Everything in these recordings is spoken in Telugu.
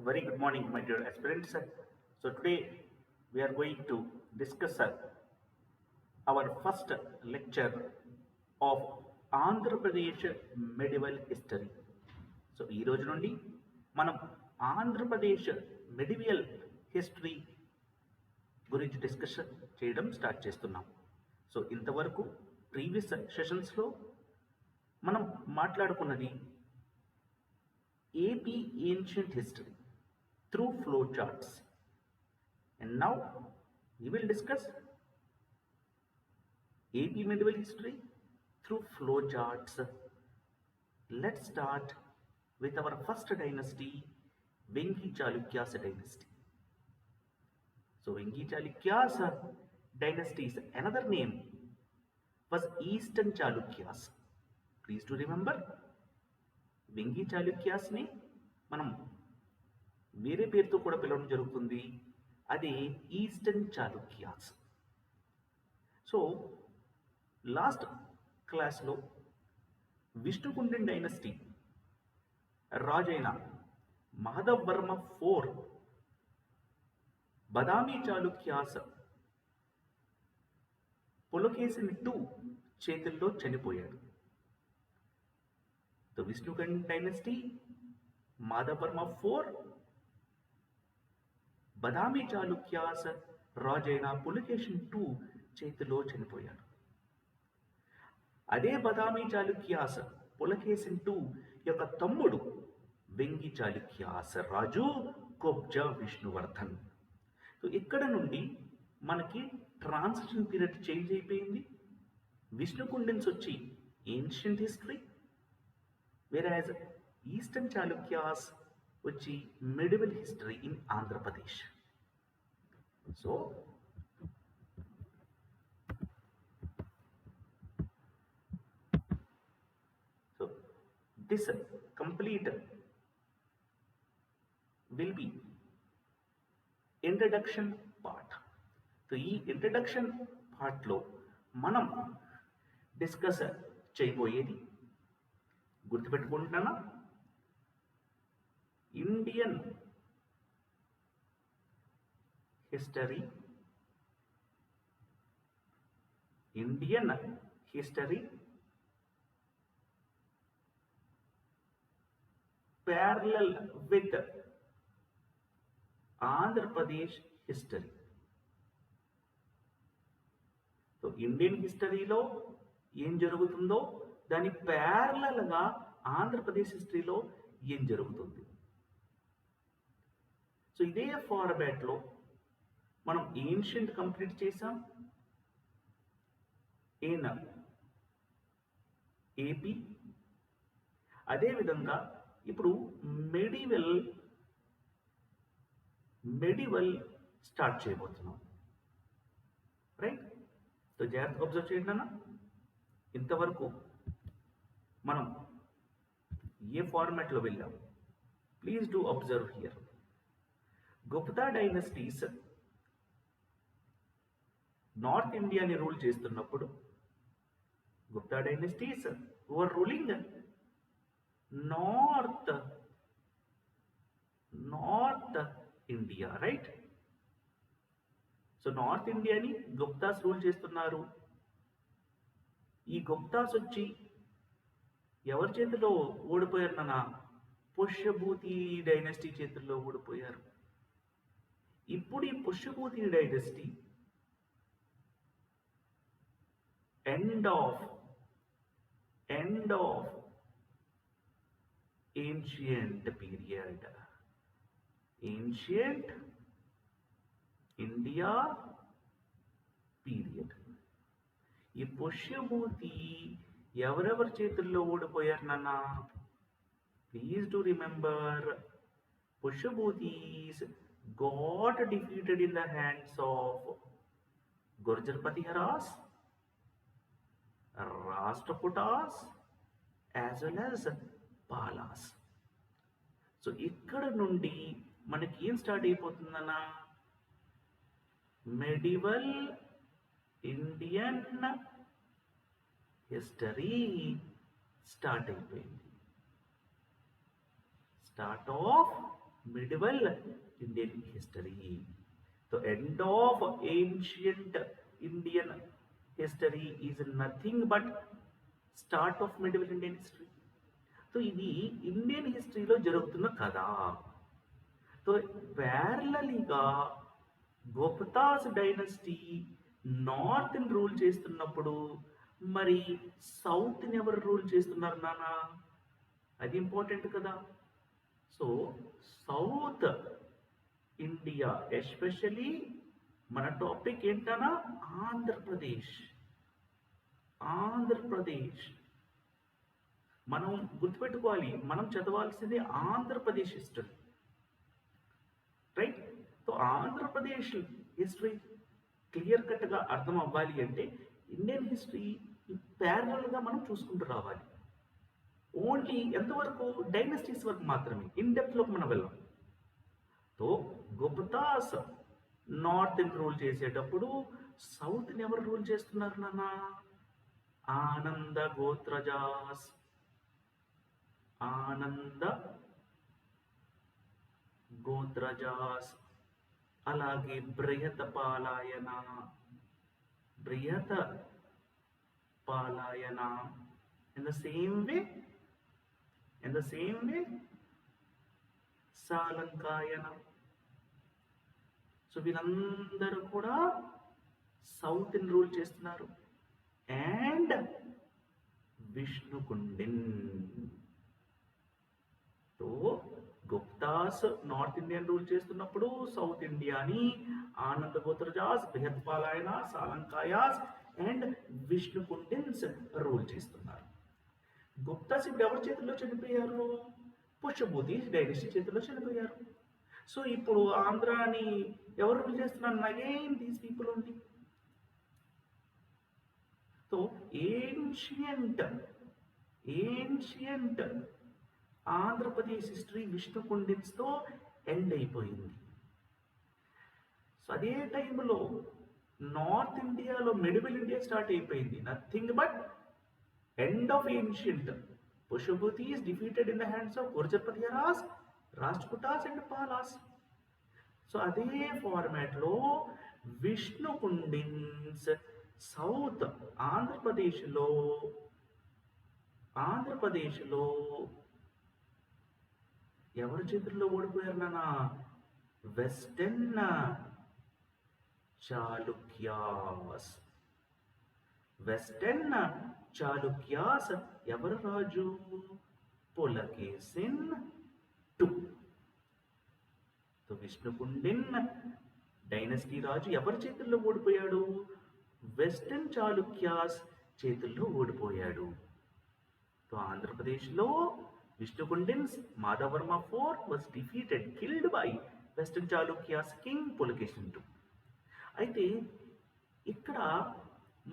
Very good morning, my dear aspirants. So today we are going to discuss our first lecture of Andhra Pradesh medieval history. So ఈ రోజు నుండి మనం ఆంధ్రప్రదేశ్ మెడివియల్ హిస్టరీ గురించి డిస్కషన్ చేయడం స్టార్ట్ చేస్తున్నాం. సో ఇంతవరకు ప్రీవియస్ సెషన్స్లో మనం మాట్లాడుకున్నది AP ancient history through flow charts. And now we will discuss AP medieval history through flow charts. Let's start with our first dynasty, Vengi Chalukyas dynasty. So Vengi Chalukyas dynasty's another name was Eastern Chalukyas. Please to remember, Vengi Chalukyas ni మనం వేరే పేరుతో కూడా పిలవడం జరుగుతుంది. అదే ఈస్టర్న్ చాళుక్యాస్. సో లాస్ట్ క్లాస్లో విష్ణుకుండిన్ డైనస్టీ రాజైన మాధవ్ వర్మ 4 బదామి చాళుక్యాస్ పులకేశిని 2 చేతుల్లో చనిపోయాడు. ద విష్ణుకుండిన్ డైనస్టీ, మాధవ్ వర్మ 4, బదామి చాళుక్యాస్ రాజైన పులకేశిన్ 2 చేతిలో చనిపోయాడు. అదే బదామి చాళుక్యాస్ పులకేశిన్ 2 యొక్క తమ్ముడు వెంగి చాళుక్యాస్ రాజు కొబ్జా విష్ణువర్ధన్. సో ఇక్కడ నుండి మనకి ట్రాన్సిషన్ పీరియడ్ చేంజ్ అయిపోయింది. విష్ణుకుండిన్స్ వచ్చి ancient history, whereas eastern Chalukyas వచ్చి medieval history in Andhra Pradesh. So this complete will be introduction part. So ఈ ఇంట్రడక్షన్ పార్ట్లో మనం డిస్కస్ చేయబోయేది గుర్తుపెట్టుకుంటున్నానా, Indian history, parallel with Andhra Pradesh history. So Indian హిస్టరీలో ఏం జరుగుతుందో దాని ప్యారలల్గా ఆంధ్రప్రదేశ్ హిస్టరీలో ఏం జరుగుతుంది. సో ఇదే ఫార్మాట్లో మనం ఏన్షియంట్ కంప్లీట్ చేసాం ఇన్ ఏపీ. అదేవిధంగా ఇప్పుడు మెడివల్ స్టార్ట్ చేయబోతున్నాం. రైట్? సో జాగ్రత్తగా అబ్జర్వ్ చేయండి అన్న. ఇంతవరకు మనం ఏ ఫార్మాట్లో వెళ్ళాం? Please do observe here. Gupta dynasties north ఇండియాని రూల్ చేస్తున్నప్పుడు Gupta dynasties were ruling north India, right? So north ఇండియాని గుప్తాస్ రూల్ చేస్తున్నారు. ఈ గుప్తాస్ వచ్చి ఎవరి చేతిలో ఓడిపోయారు నాన్న? పుష్యభూతి డైనస్టీ చేతుల్లో ఓడిపోయారు. ఇప్పుడు ఈ Pushyabhuti dynasty end of ancient period, ancient India period. ఈ పుష్యభూతి ఎవరెవరి చేతుల్లో ఓడిపోయారు నాన్న? Please do remember, Pushyabhutis got defeated in the hands of Gurjar Patiharas, Rashtrakutas as well as Palas. So ఇక్కడ నుండి మనకి ఏం స్టార్ట్ అయిపోతుందన్నా? మెడివల్ ఇండియన్ హిస్టరీ స్టార్ట్ అయిపోయింది. Start of medieval Indian history. The end of ancient Indian history is nothing but start of medieval Indian history. So ఇది ఇండియన్ హిస్టరీలో జరుగుతున్న కథ. సో ప్యారలలీగా గుప్తాస్ డైనస్టీ నార్త్ని రూల్ చేస్తున్నప్పుడు మరి సౌత్ని ఎవరు రూల్ చేస్తున్నారు నాన్న? అది ఇంపార్టెంట్ కదా. సో సౌత్ ఇండియా ఎస్పెషలీ మన టాపిక్ ఏంటన్నా ఆంధ్రప్రదేశ్. ఆంధ్రప్రదేశ్ మనం గుర్తుపెట్టుకోవాలి, మనం చదవాల్సింది Andhra Pradesh history, right? So Andhra Pradesh history clear కట్గా అర్థం అవ్వాలి అంటే ఇండియన్ హిస్టరీ ప్యారలల్గా మనం చూసుకుంటూ రావాలి. ఓన్లీ ఎంతవరకు? డైనస్టీస్ వరకు మాత్రమే, ఇన్ డెప్త్లోకి మనం వెళ్ళాం. సో గుప్తాస్ నార్త్ని రూల్ చేసేటప్పుడు సౌత్ని ఎవరు రూల్ చేస్తున్నారు నాన్న? ఆనంద గోత్రజాస్. ఆనంద గోత్రజాస్. అలాగే Brihatpalayana. Brihatpalayana. in the same way Salankayana. So వీళ్ళందరూ కూడా సౌత్ ని రూల్ చేస్తున్నారు. And Vishnukundin. So Guptas north Indian rule చేస్తున్నప్పుడు సౌత్ ఇండియాని ఆనంద గోత్రజాస్, బృహత్ పాలాయన, సాలంకాయాస్ అండ్ విష్ణుకుండిన్స్ రూల్ చేస్తున్నారు. గుప్తాస్ ఇప్పుడు ఎవరి చేతుల్లో చనిపోయారు? పుష్యభూతి డైనస్టీ చేతుల్లో చనిపోయారు. సో ఇప్పుడు ఆంధ్రాని ఎవరు రూల్ చేస్తున్నారు? అగైన్ దీస్ పీపుల్ ఉంది. సో ఏన్షియంట్ ఆంధ్రప్రదేశ్ హిస్టరీ విష్ణుకుండిన్స్తో ఎండ్ అయిపోయింది. సో అదే టైంలో నార్త్ ఇండియాలో మిడిల్ ఇండియా స్టార్ట్ అయిపోయింది. Nothing but end of ancient. Pushyabhuti is defeated in the hands of Gurjar-Pathiyaras, Rashtrakutas and Palas. So అదే ఫార్మాట్లో విష్ణుకుండిన్స్ సౌత్ ఆంధ్రప్రదేశ్లో ఎవరి చేతుల్లో ఓడిపోయారు నాన్న? వెస్టర్న్ చాళుక్యాస్. వెస్టర్న్ చాళుక్యాస్ ఎవరు రాజు? పులకేసిన్ II. సో విష్ణుకుండిన్ డైనస్టీ రాజు ఎవరి చేతుల్లో ఓడిపోయాడు? వెస్టర్న్ చాళుక్యాస్ చేతుల్లో ఓడిపోయాడు. సో ఆంధ్రప్రదేశ్లో Vishnukundins Madhavarma IV was defeated, killed by western Chalukyas king Pulakeshin II. అయితే ఇక్కడ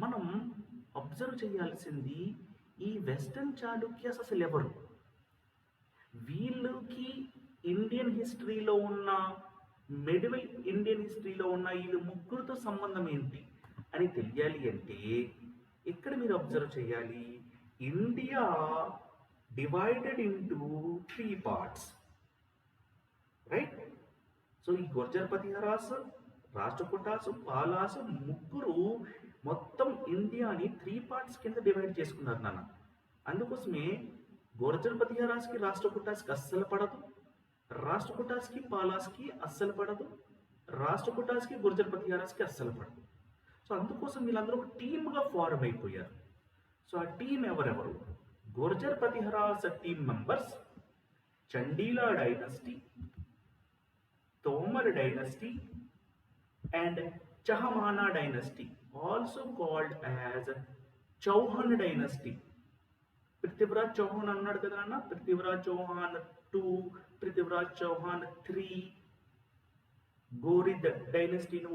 మనం అబ్జర్వ్ చేయాల్సింది ఈ వెస్టర్న్ చాళుక్యాస్ అసలు ఎవరు? వీళ్ళకి ఇండియన్ హిస్టరీలో ఉన్న మిడివల్ ఇండియన్ హిస్టరీలో ఉన్న వీళ్ళు ముగ్గురుతో సంబంధం ఏంటి అని తెలియాలి అంటే ఇక్కడ మీరు అబ్జర్వ్ చేయాలి. India divided into 3 parts, right? So ఈ గుర్జర్-పతిహరాస్, రాష్ట్రకూటాస్, పాలాస్ ముగ్గురు మొత్తం ఇండియాని 3 parts కింద డివైడ్ చేసుకున్నారు నాన్న. అందుకోసమే గుర్జర్-పతిహరాస్కి రాష్ట్రకూటాస్కి అస్సలు పడదు, రాష్ట్రకూటాస్కి పాలాస్కి అస్సలు పడదు, రాష్ట్రకూటాస్కి గుర్జర్-పతిహరాస్కి అస్సలు పడదు. సో అందుకోసం వీళ్ళందరూ ఒక టీమ్గా ఫార్మ్ అయిపోయారు. సో ఆ టీం ఎవరెవరు? Gurjara-Pratiharas team members Chandela dynasty, Tomar dynasty and Chahamana dynasty, also called as Chauhan dynasty. Prithviraj Chauhan అన్నాడు కదా అన్న, పృథ్వీరాజ్ చౌహాన్ II, పృథ్వీరాజ్ చౌహాన్ III గోరిద్ డైనస్టీని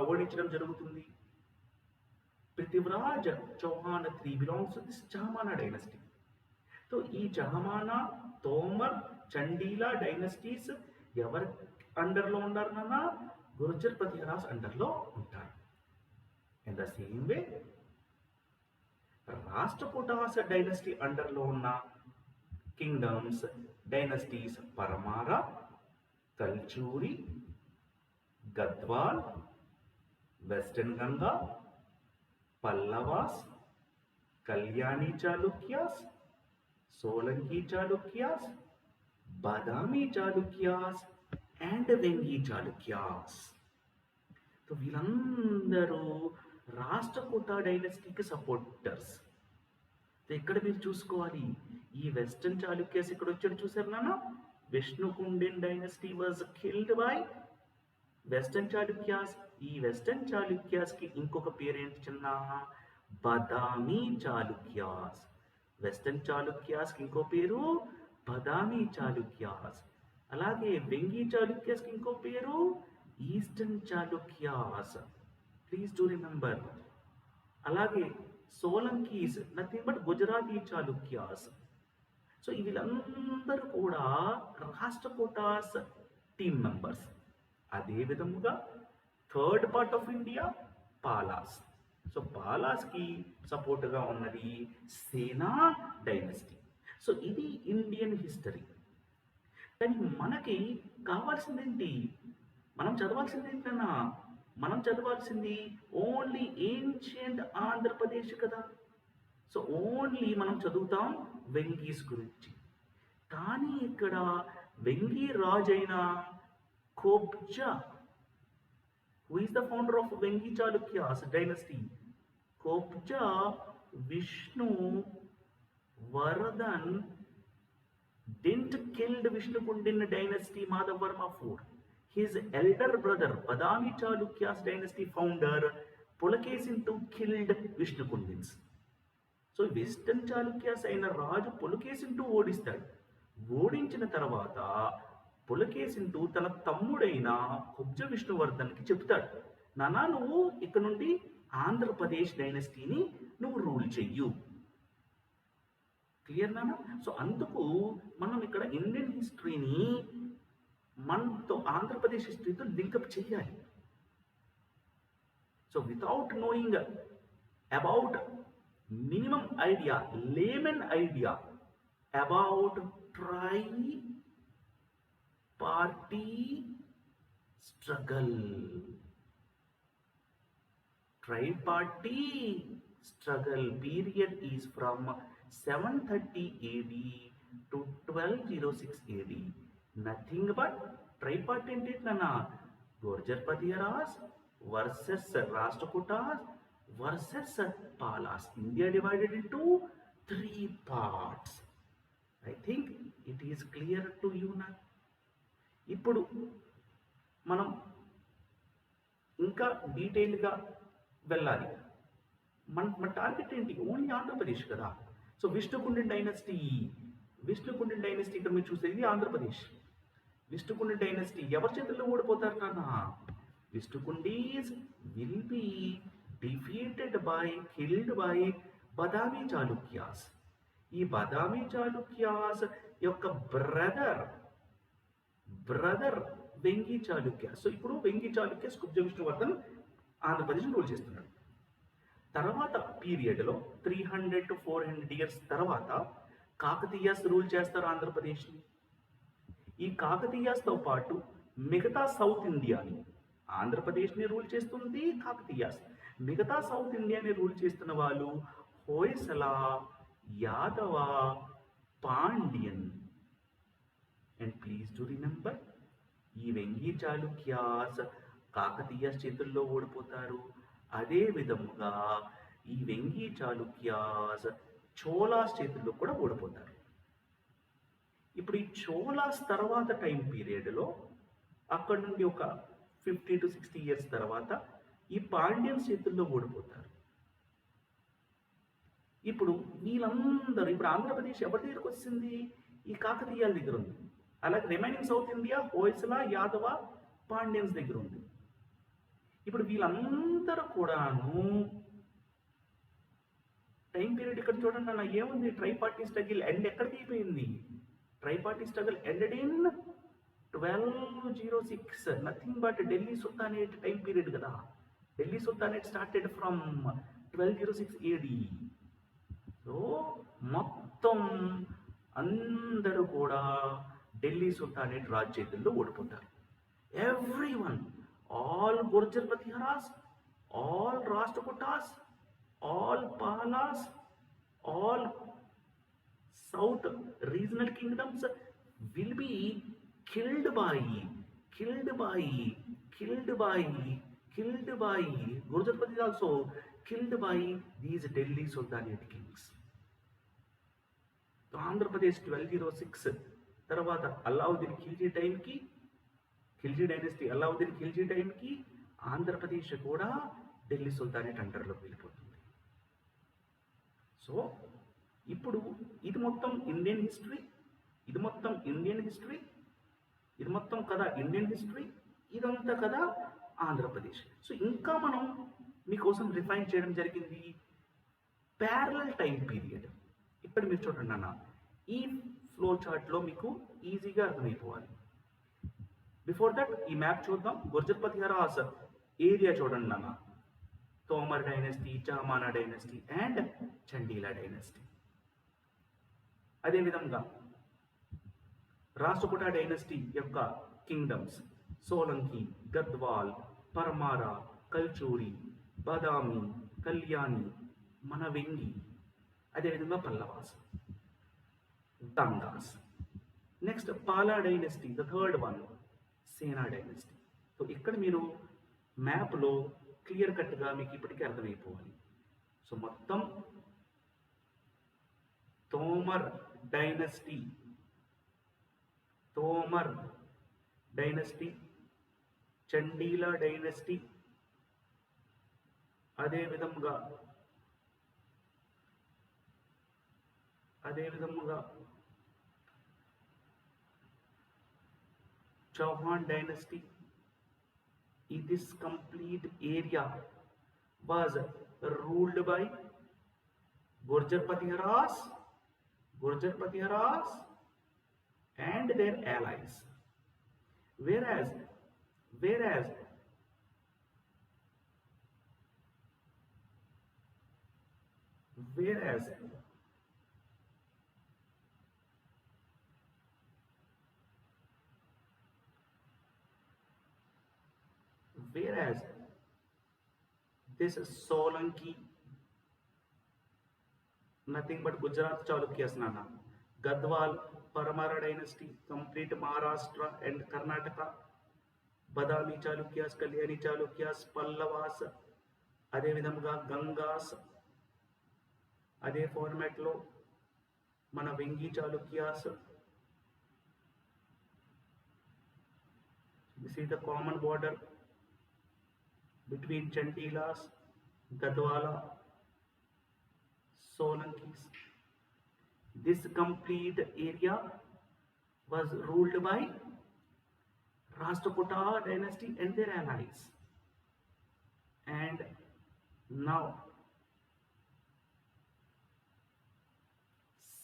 ఓడించడం జరుగుతుంది. Prithviraj Chauhan III belongs to this Chahamana dynasty. So ఈ చహమానా, తోమర్, చండీలా డైనస్టీస్ ఎవరి అండర్లో ఉంటారు నాన్న? గుర్జర్-పతిహరాస్ అండర్లో ఉంటారు. In the same way Rashtrakutas dynasty అండర్లో ఉన్న kingdoms, dynasties Paramara, Kalchuri, Gadwal, Western Ganga, Pallavas, Kalyani Chalukyas, Solanki Chalukyas, Badami Chalukyas, and Vengi Chalukyas. So వీళ్ళందరూ రాష్ట్రకూట డైనస్టీకి సపోర్టర్స్. ఇక్కడ మీరు చూసుకోవాలి, ఈ వెస్టర్న్ చాళుక్యాస్ ఇక్కడ వచ్చాడు చూసారు నాన్న. Vishnukundin dynasty was killed by western Chalukyas. ఈ వెస్టర్న్ చాళుక్యాస్కి ఇంకొక పేరేంటి చిన్న? బదామి చాళుక్యాస్. వెస్టర్న్ చాళుక్యాస్కి ఇంకో పేరు బదామి చాళుక్యాస్. అలాగే వెంగి చాళుక్యాస్కి ఇంకో పేరు eastern Chalukyas. Please to remember. అలాగే Solankis nothing but Gujarati Chalukyas. So వీళ్ళందరూ కూడా రాష్ట్రకూటాస్ టీమ్ మెంబర్స్. అదే విధముగా third part of India Palas. So పాలాస్కి సపోర్ట్గా ఉన్నది సేనా డైనస్టీ. సో ఇది ఇండియన్ హిస్టరీ. కానీ మనకి కావాల్సిందేంటి? మనం చదవాల్సింది ఏంటన్నా? మనం చదవాల్సింది ఓన్లీ ఏన్షియంట్ ఆంధ్రప్రదేశ్ కదా. సో ఓన్లీ మనం చదువుతాం వెంగీస్ గురించి. కానీ ఇక్కడ వెంగి రాజైన Kubja, who is the founder of Vengi Chalukyas dynasty, Kubja Vishnuvardhan didn't killed Vishnukundin dynasty Madhavarma IV. His elder brother, Badami Chalukyas dynasty founder, Pulakesin II killed Vishnukundins. So western Chalukyas అయిన రాజు పులకేసిన్ II ఓడిస్తాడు. ఓడించిన తర్వాత పులకేసిన్ II తన తమ్ముడైన కుబ్జ విష్ణువర్ధన్కి చెప్తాడు, నానా నువ్వు ఇక్కడ నుండి ఆంధ్రప్రదేశ్ డైనస్టీని నువ్వు రూల్ చెయ్యు. క్లియర్ నానా? సో అందుకు మనం ఇక్కడ ఇండియన్ హిస్టరీని మనతో ఆంధ్రప్రదేశ్ హిస్టరీతో లింకప్ చేయాలి. So without knowing about minimum idea, layman idea about tri party struggle. Tri-party struggle period is from 730 AD to 1206 AD. Nothing but tri-party అంటే ఎట్లనా? Gurjar Pratiharas versus Rashtrakutas versus Palas. India divided into 3 parts. I think it is clear to you now. ఇప్పుడు మనం ఇంకా డీటెయిల్గా వెళ్ళాలి. మన టార్గెట్ ఏంటి? ఓన్లీ ఆంధ్రప్రదేశ్ కదా. సో విష్ణుకుండిన్ డైనస్టీ ఇక్కడ మీరు చూసేది ఆంధ్రప్రదేశ్. విష్ణుకుండిన్ డైనస్టీ ఎవరి చేతుల్లో ఓడిపోతారు నాన్న? Vishnukundis will be defeated by, killed by Badami Chalukyas. ఈ బదామి చాళుక్యాస్ యొక్క బ్రదర్ వెంగి చాళుక్యాస్. సో ఇప్పుడు వెంగి చాళుక్యాస్ కుబ్జ విష్ణువర్ధన్ ఆంధ్రప్రదేశ్ రూల్ చేస్తున్నాడు. తర్వాత పీరియడ్లో 300 to 400 years తర్వాత కాకతీయాస్ రూల్ చేస్తారు ఆంధ్రప్రదేశ్ని. ఈ కాకతీయాస్తో పాటు మిగతా సౌత్ ఇండియాని, ఆంధ్రప్రదేశ్ని రూల్ చేస్తుంది కాకతీయాస్, మిగతా సౌత్ ఇండియాని రూల్ చేస్తున్న వాళ్ళు Hoysala, Yadava, Pandian. And please to remember, ఈ వెంగి చాళుక్యాస్ కాకతీయాస్ చేతుల్లో ఓడిపోతారు. అదే విధముగా ఈ వెంగి చాళుక్యాస్ చోళాస్ చేతుల్లో కూడా ఓడిపోతారు. ఇప్పుడు ఈ చోళాస్ తర్వాత టైం పీరియడ్లో అక్కడ నుండి ఒక 50 to 60 years తర్వాత ఈ పాండ్యన్స్ చేతుల్లో ఓడిపోతారు. ఇప్పుడు వీళ్ళందరూ, ఇప్పుడు ఆంధ్రప్రదేశ్ ఎవరి దగ్గరకు వచ్చింది? ఈ కాకతీయాల దగ్గర ఉంది. అలాగే remaining south India Hoysala, Yadava, Pandyans దగ్గర ఉంది. ఇప్పుడు వీళ్ళందరూ కూడాను టైం పీరియడ్ ఇక్కడ చూడండి అలా ఏముంది? ట్రైపార్టీ స్ట్రగుల్ ఎండ్ ఎక్కడికి అయిపోయింది? Tripartite struggle ended in 1206. Nothing but Delhi sultanate time period కదా. Delhi sultanate started from 1206 AD. So మొత్తం అందరూ కూడా ఢిల్లీ సుల్తానేట్ రాజ్ చేతుల్లో ఓడిపోతారు. Everyone, all Gurjar Pratiharas, all Rashtrakutas, all palas, all south regional kingdoms will be killed by, killed by, killed by, killed by. Gurjapati is also killed by these Delhi Sultanate kings. तो ఆంధ్రప్రదేశ్ 1206 తర్వాత అల్లావుద్దీన్ ఖిల్జీ డైనస్టీ అల్లావుద్దీన్ ఖిల్జీ టైంకి ఆంధ్రప్రదేశ్ కూడా ఢిల్లీ సుల్తానేట్ అండర్లోకి వెళ్ళిపోతుంది. సో ఇప్పుడు ఇది మొత్తం ఇండియన్ హిస్టరీ, ఇది మొత్తం ఇండియన్ హిస్టరీ, ఇది మొత్తం కదా ఇండియన్ హిస్టరీ, ఇదంతా కదా ఆంధ్రప్రదేశ్. సో ఇంకా మనం మీకోసం రిఫైన్ చేయడం జరిగింది ప్యారలల్ టైం పీరియడ్. ఇక్కడ మీరు చూడండి అన్న, ఈ ఫ్లో చార్ట్లో మీకు ఈజీగా అర్థమైపోవాలి. బిఫోర్ దట్ ఈ మ్యాప్ చూద్దాం. గుర్జర్ ప్రతిహారాస్ ఏరియా చూడండి అన్న, Tomar dynasty, Chahamana dynasty and Chandela dynasty. అదేవిధంగా రాష్ట్రకూట డైనస్టీ యొక్క కింగ్డమ్స్ సోలంకి, గద్వాల్, పరమారా, కల్చూరి, బాదామి, కళ్యాణి, మనవెంగి, అదేవిధంగా Pallavas, Gangas. Next Pala dynasty, the third one, Sena dynasty. So ఇక్కడ మీరు మ్యాప్లో క్లియర్ కట్గా మీకు ఇప్పటికీ అర్థమైపోవాలి. సో మొత్తం Tomar dynasty, Tomar dynasty, Chandela dynasty, అదేవిధంగా Chauhan dynasty. This complete area was ruled by Gurjar Patiharas and their allies. Whereas this Solanki, nothing but Gujarat Chalukyas nana. Gadwal, Paramara dynasty, complete Maharashtra and Karnataka. Badami Chalukyas, Kalyani Chalukyas, Pallavas, అదే విధముగా గంగాస్, అదే ఫార్మాట్లో మన Vengi Chalukyas. This is the common border between Chandilas, Gadwala, Solankis. This complete area was ruled by Rashtrakuta dynasty and their allies. And now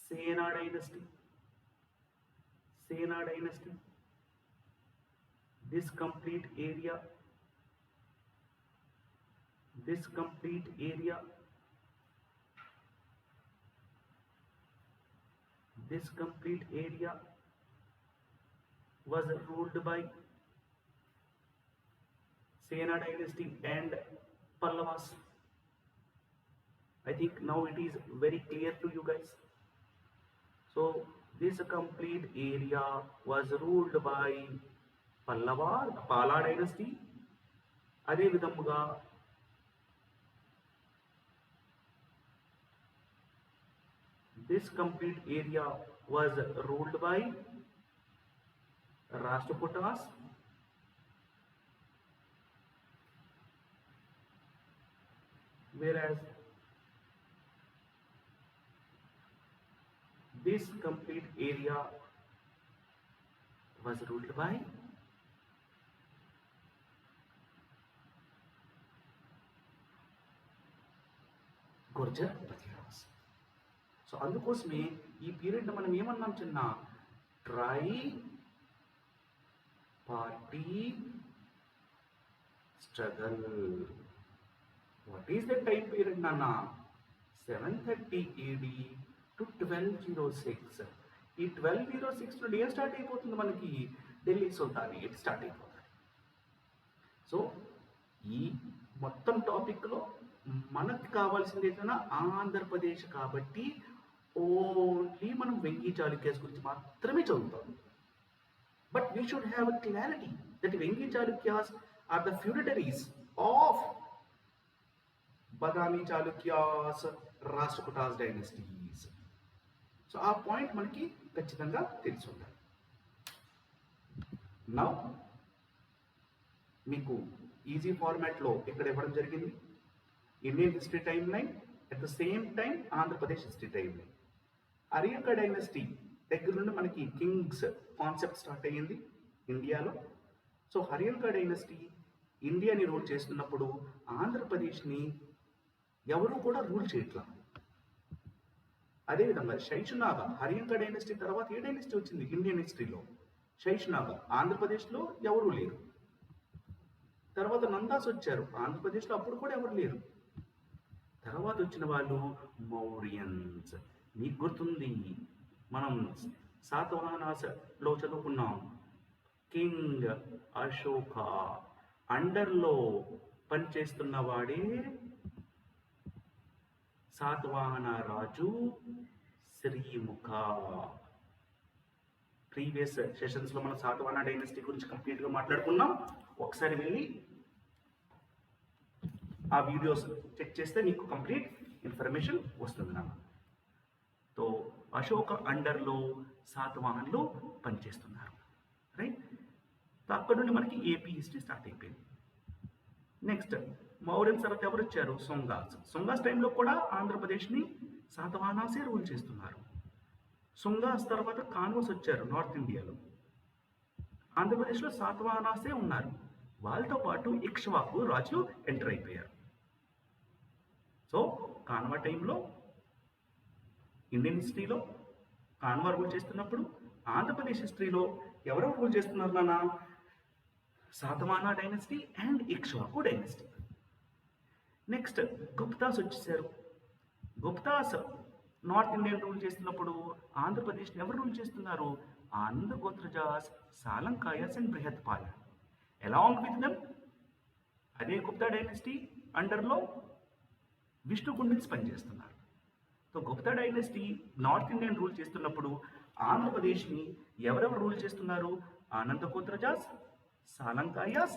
Sena dynasty. This complete area was ruled by Sena dynasty and Pallavas. I think now it is very clear to you guys. So this complete area was ruled by Pala dynasty. అదే విధముగా this complete area was ruled by Rashtrakutas, whereas this complete area was ruled by Gurjar Patiharas. So అందుకోసమే ఈ పీరియడ్ మనం ఏమన్నాం చిన్న try party struggle. What is the time period నాన్న? 730 AD to 1206. ఈ 1206 నుండి ఏం స్టార్ట్ అయిపోతుంది మనకి? ఢిల్లీ సుల్తానేట్ స్టార్ట్ అయిపోతుంది. సో ఈ మొత్తం టాపిక్లో మనకు కావాల్సింది ఏదైనా ఆంధ్రప్రదేశ్ కాబట్టి ఓన్లీ మనం వెంకీ చాళుక్యాస్ గురించి మాత్రమే చదువుతాం. But we should have a clarity that Vengi Chalukyas are the feudatories of Badami Chalukyas, Rashtrakutas dynasties. So ఆ పాయింట్ మనకి ఖచ్చితంగా తెలిసి ఉండాలి. నౌ మీకు ఈజీ ఫార్మాట్లో ఇక్కడ ఇవ్వడం జరిగింది Indian history timeline, at the same time Andhra Pradesh history timeline. Haryanka dynasty దగ్గర నుండి మనకి కింగ్స్ కాన్సెప్ట్ స్టార్ట్ అయ్యింది ఇండియాలో. సో హరియక్క డైనస్టీ ఇండియాని రూల్ చేస్తున్నప్పుడు ఆంధ్రప్రదేశ్ని ఎవరు కూడా రూల్ చేయట్లా. అదేవిధంగా శైశునాగ, హరియక్క డైనస్టీ తర్వాత ఏ డైనస్టీ వచ్చింది ఇండియన్ హిస్టరీలో? శైశునాగ. ఆంధ్రప్రదేశ్లో ఎవరూ లేరు. తర్వాత నందాస్ వచ్చారు, ఆంధ్రప్రదేశ్లో అప్పుడు కూడా ఎవరు లేరు. తర్వాత వచ్చిన వాళ్ళు మౌర్యన్స్. మీకు గుర్తుంది, మనం శాతవాహనాస్లో చదువుకున్నాం, కింగ్ అశోక అండర్లో పనిచేస్తున్న వాడే శాతవాహన రాజు శ్రీముఖ. ప్రీవియస్ సెషన్స్లో మనం శాతవాహన డైనస్టీ గురించి కంప్లీట్గా మాట్లాడుకున్నాం. ఒకసారి వెళ్ళి ఆ వీడియోస్ చెక్ చేస్తే మీకు కంప్లీట్ ఇన్ఫర్మేషన్ వస్తుంది నాకు. సో అశోక అండర్లో శాతవాహన్లు పనిచేస్తున్నారు, రైట్. అక్కడ నుండి మనకి ఏపీ హిస్టరీ స్టార్ట్ అయిపోయింది. నెక్స్ట్ మౌర్యన్స్ తర్వాత ఎవరు వచ్చారు? సొంగాస్. సొంగాస్ టైంలో కూడా ఆంధ్రప్రదేశ్ని శాతవాహనాసే రూల్ చేస్తున్నారు. సొంగాస్ తర్వాత కాన్వస్ వచ్చారు నార్త్ ఇండియాలో. ఆంధ్రప్రదేశ్లో శాతవాహనాసే ఉన్నారు. వాళ్ళతో పాటు ఇక్ష్వాకు రాజులు ఎంటర్ అయిపోయారు. సో కాన్వా టైంలో ఇండియన్ హిస్టరీలో కాన్వా రూల్ చేస్తున్నప్పుడు ఆంధ్రప్రదేశ్ హిస్టరీలో ఎవరెవరు రూల్ చేస్తున్నారు నాన్న? Satavahana dynasty and Ikshvaku dynasty. Next Guptas వచ్చేసారు. గుప్తాస్ నార్త్ ఇండియన్ రూల్ చేస్తున్నప్పుడు ఆంధ్రప్రదేశ్ని ఎవరు రూల్ చేస్తున్నారు? Ananda Gotrajas, Salankayas and Brihatpala. Along with them అదే గుప్తా డైనస్టీ అండర్లో విష్ణుకుండిన్స్ పనిచేస్తున్నారు. So Gupta dynasty north Indian rule చేస్తున్నప్పుడు ఆంధ్రప్రదేశ్ని ఎవరెవరు రూల్ చేస్తున్నారు? Ananda Gotrajas, Salankayas,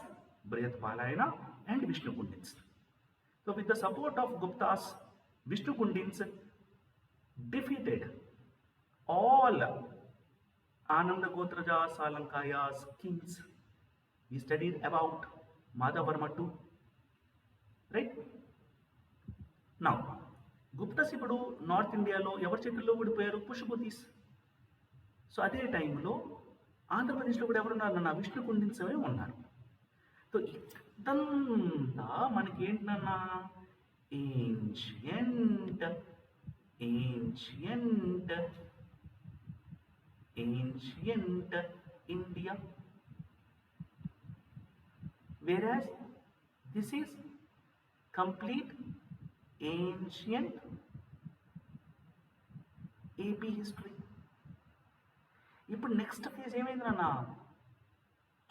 Brihatpalayana and Vishnukundins. So with the support of Guptas, Vishnukundins defeated all Ananda Gotraja Salankaya's kings. We studied about Madhavarma too, right? Now, Guptas ఇప్పుడు నార్త్ ఇండియాలో ఎవరి చేతుల్లో ఓడిపోయారు? పుష్పూతీస్. సో అదే టైంలో ఆంధ్రప్రదేశ్లో కూడా ఎవరున్నారు? నా విష్ణుకుండిన్స్ ఉన్నారు. సో ఇదంతా మనకి ఏంటన్నా ancient India. whereas this is complete ancient AP history. ఇప్పుడు నెక్స్ట్ ఫేజ్ ఏమైంది నాన్న?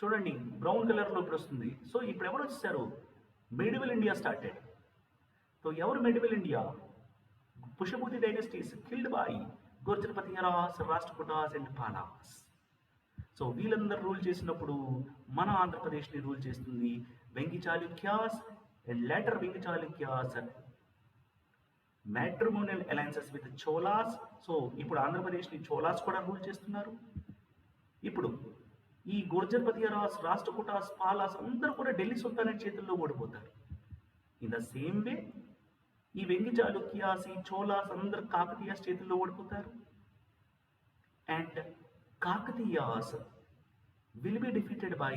చూడండి బ్రౌన్ కలర్లో ఇప్పుడు వస్తుంది. సో ఇప్పుడు ఎవరు వచ్చేసారు? Medieval India started. సో ఎవరు medieval India? Pushyabhuti dynasties killed by Gurjara-Pratiharas, Rashtrakutas and Palas. So వీళ్ళందరూ రూల్ చేసినప్పుడు మన ఆంధ్రప్రదేశ్ని రూల్ చేస్తుంది Vengi Chalukyas and later Vengi Chalukyas matrimonial alliances with Cholas. So ఇప్పుడు ఆంధ్రప్రదేశ్ని చోలాస్ కూడా రూల్ చేస్తున్నారు. ఇప్పుడు ఈ గుర్జరపతియరాస్, రాష్ట్రకూటాస్, పాలాస్ అందరూ కూడా ఢిల్లీ సుల్తానేట్ చేతుల్లో ఓడిపోతారు. ఇన్ ద సేమ్ వే ఈ వెంగి చాళుక్యాస్, ఈ చోలాస్ అందరు కాకతీయాస్ చేతుల్లో ఓడిపోతారు. And Kakatiyas will be defeated by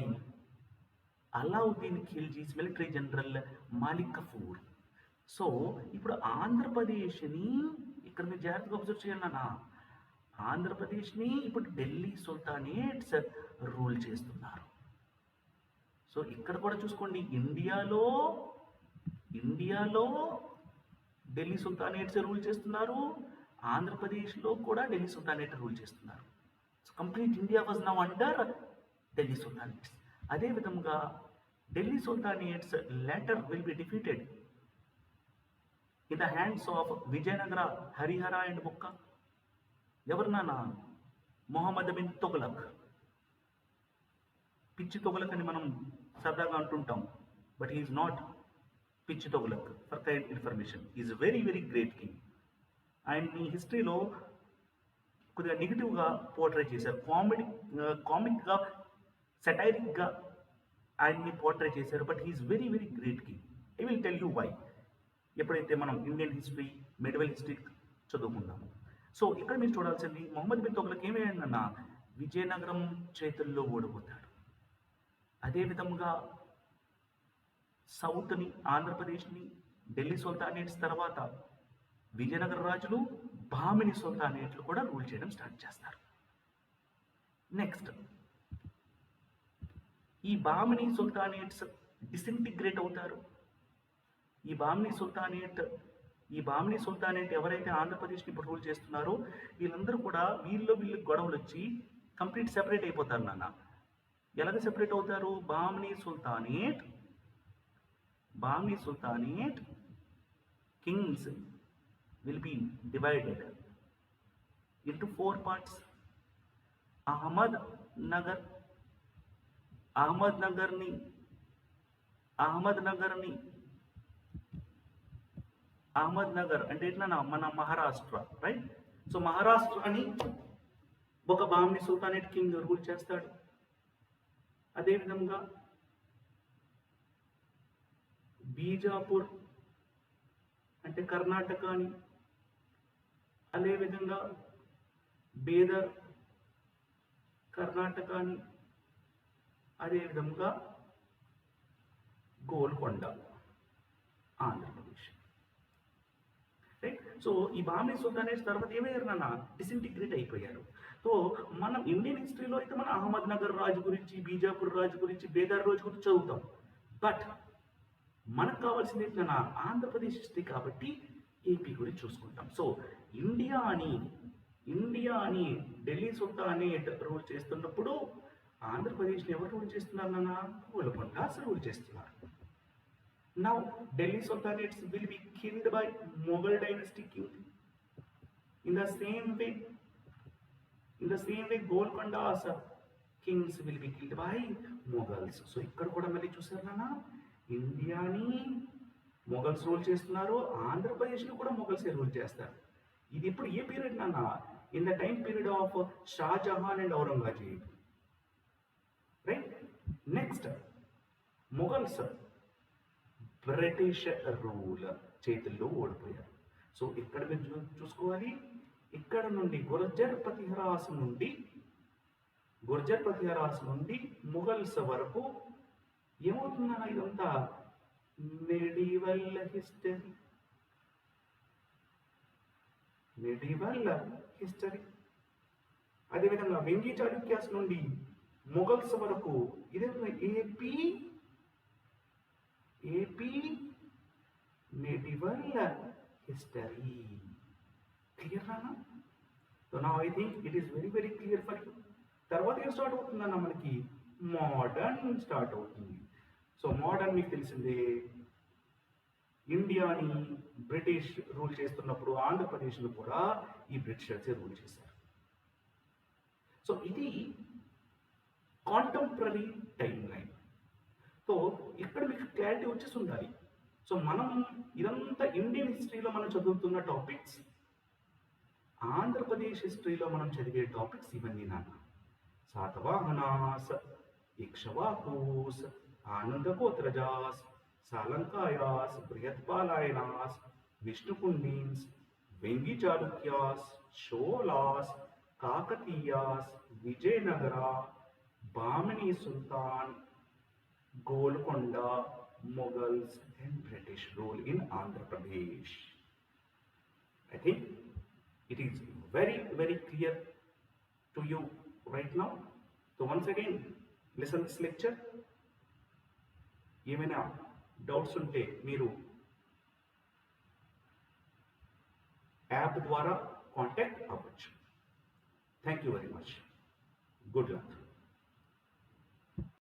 Alauddin Khiljis military general Malik Kafur. So ఇప్పుడు ఆంధ్రప్రదేశ్ని ఇక్కడ మీరు జాగ్రత్తగా అబ్జర్వ్ చేయాలన్నా, ఆంధ్రప్రదేశ్ని ఇప్పుడు ఢిల్లీ సుల్తానేట్స్ రూల్ చేస్తున్నారు. సో ఇక్కడ కూడా చూసుకోండి, ఇండియాలో ఢిల్లీ సుల్తానేట్స్ రూల్ చేస్తున్నారు. ఆంధ్రప్రదేశ్లో కూడా ఢిల్లీ సుల్తానేట్ రూల్ చేస్తున్నారు. So complete India was now under Delhi sultanates. అదేవిధంగా Delhi sultanates later will be defeated in the hands of Vijayanagara Harihara and Bukka. ఎవరినానా? మొహమ్మద్ బిన్ తుగ్లక్. పిచ్చి తొగలక్ అని మనం సరదాగా అంటుంటాం, బట్ హీఈస్ నాట్ పిచ్చి Tughlaq. For kind information, is very very great king. ఆయన్ని హిస్టరీలో కొద్దిగా నెగిటివ్గా పోర్ట్రేట్ చేశారు, కామిక్గా సెటైరిక్గా ఆయన్ని పోర్ట్రేట్ చేశారు. But he is very very great king. I will tell you why ఎప్పుడైతే మనం ఇండియన్ హిస్టరీ, మెడివల్ హిస్టరీ చదువుకుంటాము. సో ఇక్కడ మీరు చూడాల్సింది, మొహమ్మద్ బిన్ తుగ్లక్ ఏమైందన్నా విజయనగరం చేతుల్లో ఓడిపోతాడు. అదేవిధంగా సౌత్ని, ఆంధ్రప్రదేశ్ని ఢిల్లీ సుల్తానేట్స్ తర్వాత విజయనగర రాజులు బామిని సుల్తానేట్లు కూడా రూల్ చేయడం స్టార్ట్ చేస్తారు. నెక్స్ట్ ఈ బామిని సుల్తానేట్స్ డిసింటిగ్రేట్ అవుతారు. ఈ బామిని సుల్తానేట్ ఎవరైతే ఆంధ్రప్రదేశ్ని ఇప్పుడు రూల్ చేస్తున్నారో వీళ్ళందరూ కూడా వీళ్ళు గొడవలు వచ్చి కంప్లీట్ సెపరేట్ అయిపోతారు నాన్న. ఎలాగ సెపరేట్ అవుతారు? Bhamini sultanate Kings will be divided into 4 parts. Ahmednagar అంటే ఎట్లా మన మహారాష్ట్ర, రైట్? సో మహారాష్ట్రని ఒక బామిని సుల్తానేట్ కింగ్ రూల్ చేస్తాడు. అదేవిధంగా బీజాపూర్ అంటే కర్ణాటకని, అదేవిధంగా బీదర్ కర్ణాటకని, అదేవిధంగా గోల్కొండ ఆంధ్రప్రదేశ్, రైట్? సో ఈ బామిని సుల్తానేట్స్ తర్వాత ఏమయ్యారు నాన్న? డిసింటిగ్రేట్ అయిపోయారు. సో మనం ఇండియన్ హిస్టరీలో అయితే మన అహ్మద్నగర్ రాజు గురించి, బీజాపూర్ రాజు గురించి, బేదార్ రాజు గురించి చదువుతాం. బట్ మనకు కావాల్సింది ఏంటన్నా? ఆంధ్రప్రదేశ్ హిస్టరీ కాబట్టి ఏపీ గురించి చూసుకుంటాం. సో ఇండియా అని ఢిల్లీ సుల్తానేట్ రూల్ చేస్తున్నప్పుడు ఆంధ్రప్రదేశ్ని ఎవరు రూల్ చేస్తున్నారు నాన్న? గోల్కొండాస్ రూల్ చేస్తున్నారు. Now Delhi Sultanates will be killed by Mughal dynasty king. In the same way Golconda's kings will be killed by Mughals. So ఇక్కడ కూడా మళ్ళీ చూసారు నాన్న, ఇండియాని మొఘల్స్ రూల్ చేస్తున్నారు, ఆంధ్రప్రదేశ్ని కూడా మొఘల్స్ రూల్ చేస్తారు. ఇది ఇప్పుడు ఏ పీరియడ్ నాన్న? In the time period of Shah Jahan and Aurangzeb, right? Next Mughals British rule చేతుల్లో ఓడిపోయారు. సో ఇక్కడ మీరు చూసుకోవాలి, ఇక్కడ నుండి గుర్జర్ ప్రతిహరాస్ నుండి ముఘల్స్ వరకు ఏమవుతుందన్న ఇదంతా మెడివల్ హిస్టరీ. అదేవిధంగా వెంగి చాళుక్యాస్ నుండి ముఘల్స్ వరకు ఇదే AP medieval history. Clear na? So now I think it is very very clear for you. తర్వాత ఏం స్టార్ట్ అవుతుందన్న మనకి? మోడర్న్ స్టార్ట్ అవుతుంది. సో మోడర్న్ మీకు తెలిసిందే, ఇండియాని బ్రిటిష్ రూల్ చేస్తున్నప్పుడు ఆంధ్రప్రదేశ్లో కూడా ఈ బ్రిటిషర్సే రూల్ చేశారు. సో ఇది కాంటెంపరీ టైం లైన్. సో ఇక్కడ మీకు క్లారిటీ వచ్చేసి ఉండాలి. సో మనం ఇదంతా ఇండియన్ హిస్టరీలో మనం చదువుతున్న టాపిక్స్, ఆంధ్రప్రదేశ్ హిస్టరీలో మనం చదివే టాపిక్స్ ఇవన్నీ నాన్న. శాతవాహనాస్, ఇక్ష్వాకూస్, ఆనందగోత్రజాస్, సాలంకాయాస్, బృహత్పాలాయనాస్, విష్ణుకుండీన్స్, వెంగి చాళుక్యాస్, చోళాస్, కాకతీయాస్, విజయనగర, బామిని సుల్తాన్, Golconda, Mughals and British rule in Andhra Pradesh. I think it is very very clear to you right now. So once again listen this lecture. ఏమైనా డౌట్స్ ఉంటే మీరు యాప్ ద్వారా కాంటాక్ట్ అవ్వచ్చు. Thank you very much. Good luck.